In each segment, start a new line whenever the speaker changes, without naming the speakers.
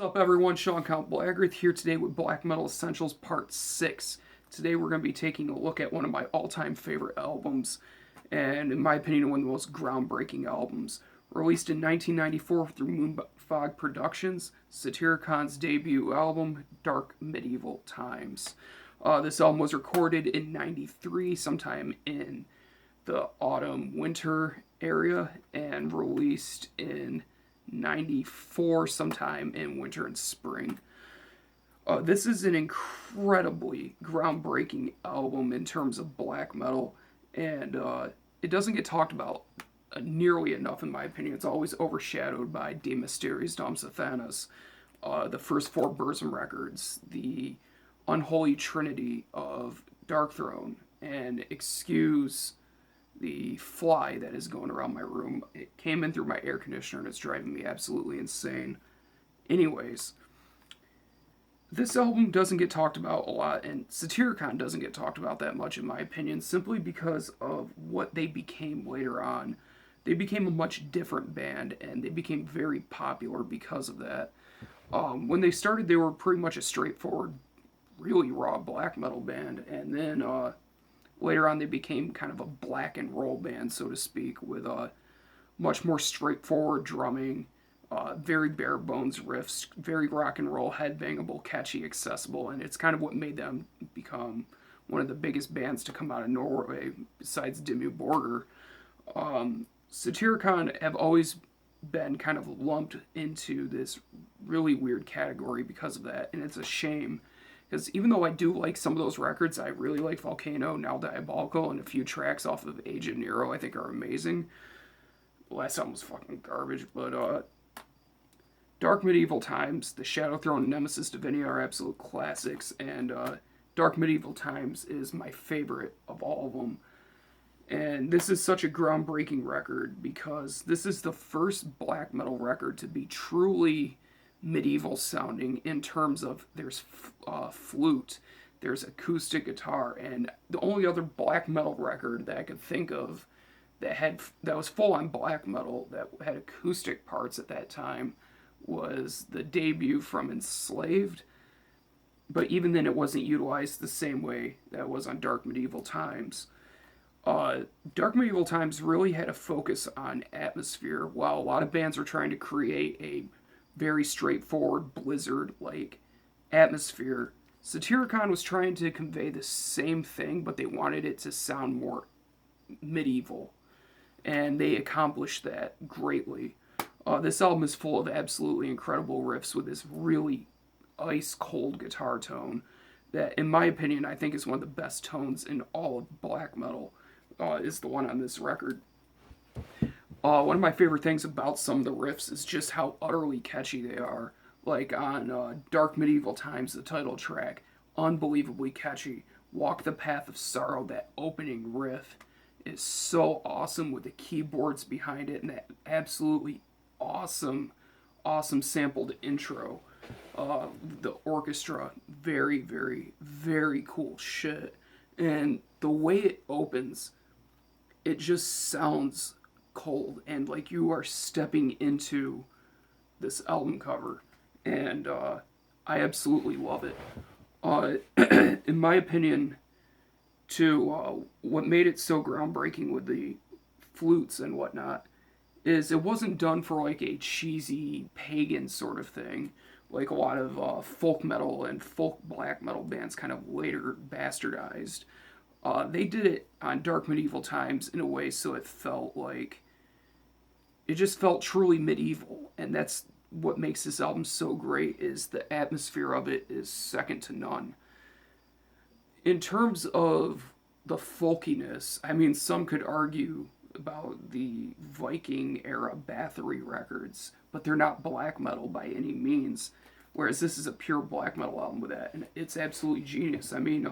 What's up, everyone? Sean Count Blackearth here today with Black Metal Essentials Part 6. Today we're going to be taking a look at one of my all-time favorite albums, and in my opinion, one of the most groundbreaking albums. Released in 1994 through Moonfog Productions, Satyricon's debut album, Dark Medieval Times. This album was recorded in 93, sometime in the autumn-winter area, and released in 94 sometime in winter and spring. This is an incredibly groundbreaking album in terms of black metal, and it doesn't get talked about nearly enough in my opinion. It's always overshadowed by De Mysteriis Dom Sathanas, the first four Burzum records, the unholy trinity of Darkthrone, and Excuse the fly that is going around my room. It came in through my air conditioner and it's driving me absolutely insane. Anyways, this album doesn't get talked about a lot, and Satyricon doesn't get talked about that much in my opinion, simply because of what they became later on. They became a much different band, and they became very popular because of that. When they started, they were pretty much a straightforward, really raw black metal band, and then later on, they became kind of a black and roll band, so to speak, with much more straightforward drumming, very bare bones riffs, very rock and roll, headbangable, catchy, accessible, and it's kind of what made them become one of the biggest bands to come out of Norway, besides Dimmu Borgir. Satyricon have always been kind of lumped into this really weird category because of that, and it's a shame. Because even though I do like some of those records, I really like Volcano, Now Diabolical, and a few tracks off of Age of Nero I think are amazing. The last album was fucking garbage, but Dark Medieval Times, The Shadow Throne, and Nemesis Divinia are absolute classics, and Dark Medieval Times is my favorite of all of them. And this is such a groundbreaking record because this is the first black metal record to be truly medieval sounding in terms of there's flute, there's acoustic guitar, and the only other black metal record that I could think of that was full on black metal that had acoustic parts at that time was the debut from Enslaved, but even then it wasn't utilized the same way that it was on Dark Medieval Times. Dark Medieval Times really had a focus on atmosphere, while a lot of bands were trying to create a very straightforward Blizzard-like atmosphere. Satyricon was trying to convey the same thing, but they wanted it to sound more medieval, and they accomplished that greatly. This album is full of absolutely incredible riffs with this really ice-cold guitar tone that, in my opinion, I think is one of the best tones in all of black metal, is the one on this record. One of my favorite things about some of the riffs is just how utterly catchy they are. Like on Dark Medieval Times, the title track, unbelievably catchy. Walk the Path of Sorrow, that opening riff is so awesome with the keyboards behind it and that absolutely awesome sampled intro. The orchestra, very, very, very cool shit. And the way it opens, it just sounds cold and like you are stepping into this album cover, and I absolutely love it. In my opinion, too, what made it so groundbreaking with the flutes and whatnot is it wasn't done for like a cheesy pagan sort of thing, like a lot of folk metal and folk black metal bands kind of later bastardized. They did it on Dark Medieval Times in a way so it just felt truly medieval, and that's what makes this album so great, is the atmosphere of it is second to none. In terms of the folkiness, I mean, some could argue about the Viking era Bathory records, but they're not black metal by any means, whereas this is a pure black metal album with that, and it's absolutely genius. I mean,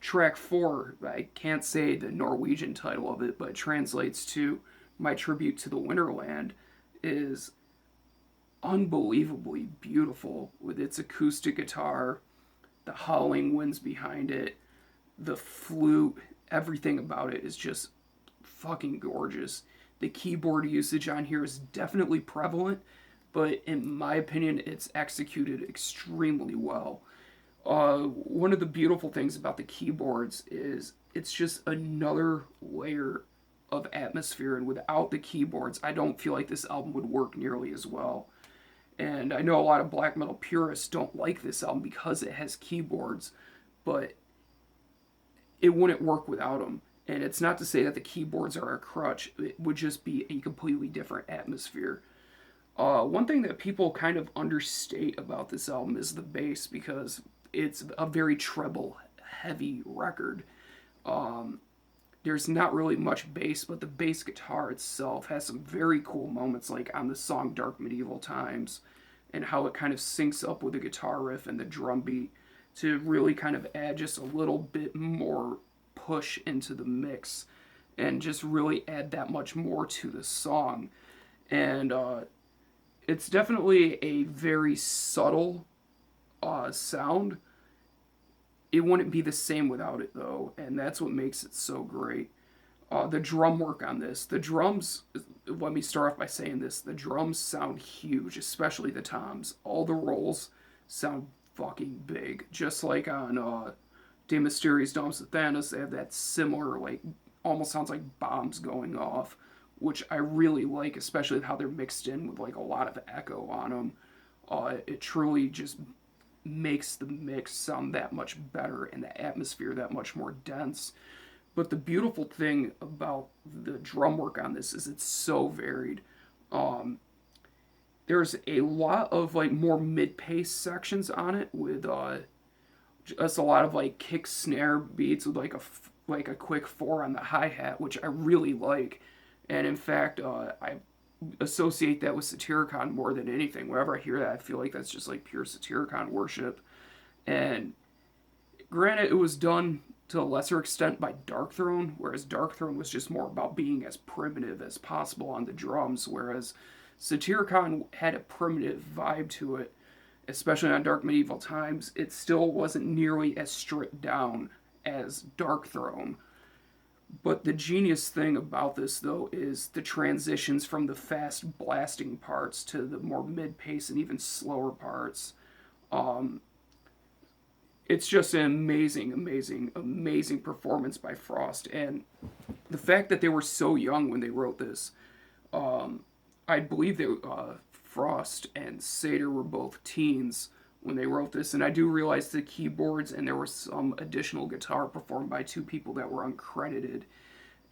track 4, I can't say the Norwegian title of it, but it translates to My Tribute to the Winterland, is unbelievably beautiful with its acoustic guitar, the howling winds behind it, the flute, everything about it is just fucking gorgeous. The keyboard usage on here is definitely prevalent, but in my opinion, it's executed extremely well. One of the beautiful things about the keyboards is it's just another layer of atmosphere, and without the keyboards, I don't feel like this album would work nearly as well. And I know a lot of black metal purists don't like this album because it has keyboards, but it wouldn't work without them. And it's not to say that the keyboards are a crutch, it would just be a completely different atmosphere. One thing that people kind of understate about this album is the bass, because it's a very treble heavy record. There's not really much bass, but the bass guitar itself has some very cool moments, like on the song Dark Medieval Times, and how it kind of syncs up with the guitar riff and the drum beat to really kind of add just a little bit more push into the mix and just really add that much more to the song. And it's definitely a very subtle sound. It wouldn't be the same without it, though, and that's what makes it so great. The drum work on this, the drums, let me start off by saying this, the drums sound huge, especially the toms. All the rolls sound fucking big, just like on De Mysteriis Domus Sathanas. They have that similar, like, almost sounds like bombs going off, which I really like, especially how they're mixed in with, like, a lot of echo on them. It truly just makes the mix sound that much better and the atmosphere that much more dense. But the beautiful thing about the drum work on this is it's so varied. There's a lot of like more mid-pace sections on it with just a lot of like kick snare beats with like a quick 4 on the hi-hat, which I really like. And in fact, I associate that with Satyricon more than anything. Whenever I hear that, I feel like that's just like pure Satyricon worship. And granted, it was done to a lesser extent by Darkthrone, whereas Darkthrone was just more about being as primitive as possible on the drums, whereas Satyricon had a primitive vibe to it, especially on Dark Medieval Times. It still wasn't nearly as stripped down as Darkthrone. But the genius thing about this, though, is the transitions from the fast blasting parts to the more mid-pace and even slower parts. It's just an amazing, amazing, amazing performance by Frost. And the fact that they were so young when they wrote this, I believe that Frost and Satyr were both teens when they wrote this. And I do realize the keyboards and there was some additional guitar performed by 2 people that were uncredited.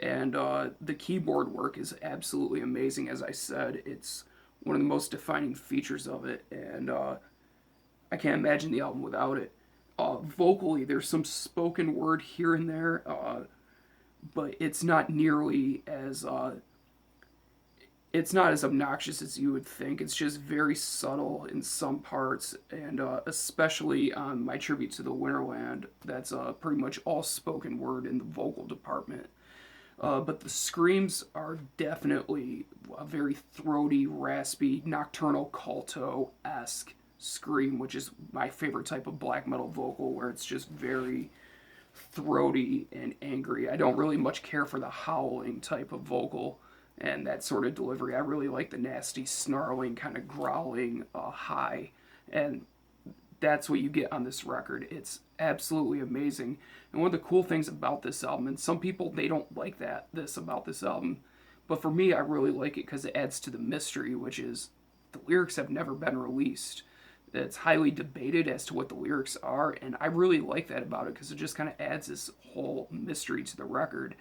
And the keyboard work is absolutely amazing. As I said, it's one of the most defining features of it. And I can't imagine the album without it. Vocally, there's some spoken word here and there, but it's not nearly as it's not as obnoxious as you would think. It's just very subtle in some parts, and especially on my tribute to the Winterland, that's pretty much all spoken word in the vocal department. But the screams are definitely a very throaty, raspy, nocturnal culto-esque scream, which is my favorite type of black metal vocal, where it's just very throaty and angry. I don't really much care for the howling type of vocal and that sort of delivery. I really like the nasty, snarling, kind of growling high, and that's what you get on this record. It's absolutely amazing. And one of the cool things about this album, and some people, they don't like this about this album, but for me, I really like it because it adds to the mystery, which is the lyrics have never been released. It's highly debated as to what the lyrics are, and I really like that about it because it just kind of adds this whole mystery to the record,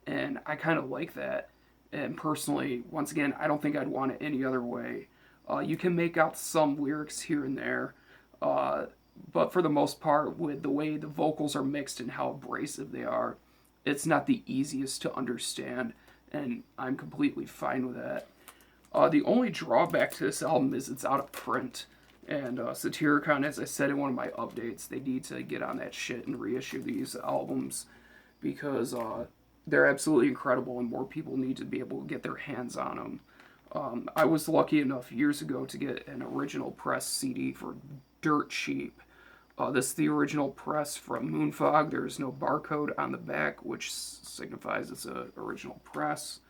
and I kind of like that. And personally, once again, I don't think I'd want it any other way. You can make out some lyrics here and there, but for the most part, with the way the vocals are mixed and how abrasive they are, it's not the easiest to understand, and I'm completely fine with that. The only drawback to this album is it's out of print. And Satyricon, as I said in one of my updates, they need to get on that shit and reissue these albums because they're absolutely incredible and more people need to be able to get their hands on them. I was lucky enough years ago to get an original press CD for dirt cheap. This is the original press from Moonfog. There's no barcode on the back, which signifies it's an original press.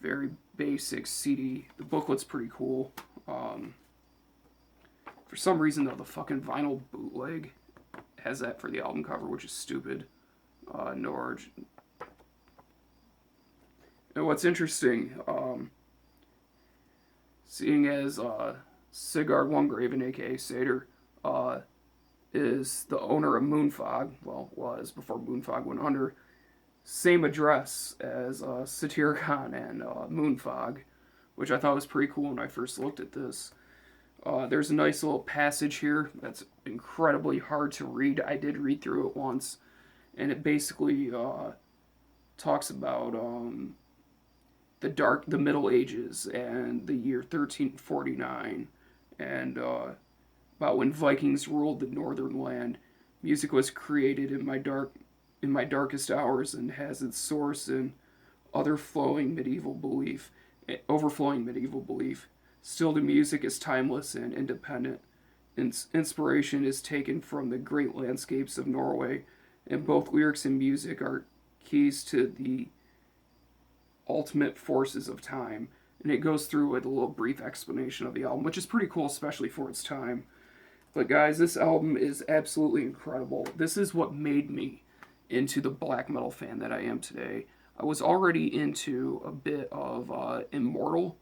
Very basic CD. The booklet's pretty cool. For some reason, though, the fucking vinyl bootleg has that for the album cover, which is stupid. Norge. And what's interesting, seeing as Sigurd Lundgraven, aka Satyr, is the owner of Moonfog, well, was before Moonfog went under, same address as Satyricon and Moonfog, which I thought was pretty cool when I first looked at this. There's a nice little passage here that's incredibly hard to read. I did read through it once, and it basically talks about the Middle Ages and the year 1349, and about when Vikings ruled the northern land. Music was created in my darkest hours and has its source in overflowing medieval belief. Still, the music is timeless and independent. Inspiration is taken from the great landscapes of Norway, and both lyrics and music are keys to the ultimate forces of time. And it goes through with a little brief explanation of the album, which is pretty cool, especially for its time. But guys, this album is absolutely incredible. This is what made me into the black metal fan that I am today. I was already into a bit of Immortal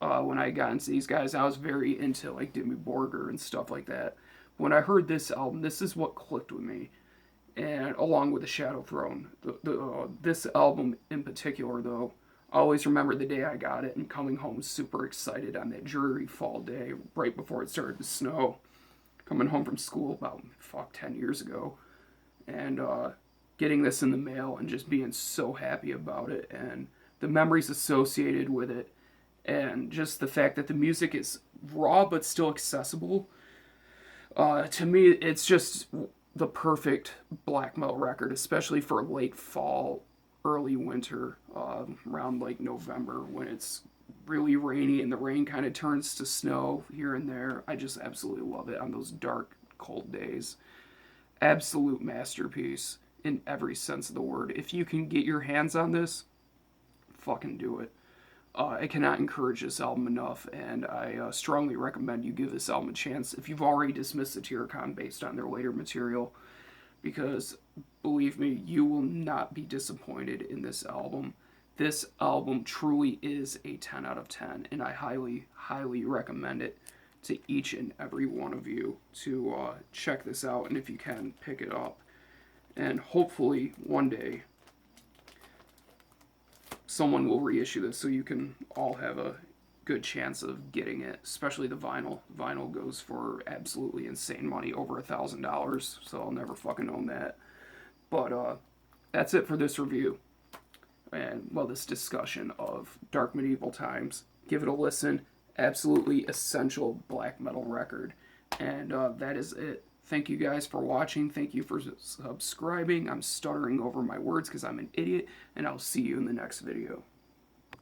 when I got into these guys. I was very into like Dimmu Borgir and stuff like that. When I heard this album, this is what clicked with me, and along with the Shadow Throne. This album in particular, though, I always remember the day I got it and coming home super excited on that dreary fall day right before it started to snow. Coming home from school about 10 years ago, and getting this in the mail and just being so happy about it, and the memories associated with it, and just the fact that the music is raw but still accessible. To me, it's just the perfect black metal record, especially for late fall, early winter, around like November when it's really rainy and the rain kind of turns to snow here and there. I just absolutely love it on those dark, cold days. Absolute masterpiece in every sense of the word. If you can get your hands on this, fucking do it. I cannot encourage this album enough, and I strongly recommend you give this album a chance if you've already dismissed Satyricon based on their later material, because believe me, you will not be disappointed in this album. This album truly is a 10 out of 10, and I highly, highly recommend it to each and every one of you to check this out, and if you can, pick it up. And hopefully, one day, someone will reissue this so you can all have a good chance of getting it, especially the vinyl. Vinyl goes for absolutely insane money, over $1,000, so I'll never fucking own that. But that's it for this review. And, well, this discussion of Dark Medieval Times. Give it a listen. Absolutely essential black metal record. And that is it. Thank you guys for watching. Thank you for subscribing. I'm stuttering over my words because I'm an idiot. And I'll see you in the next video.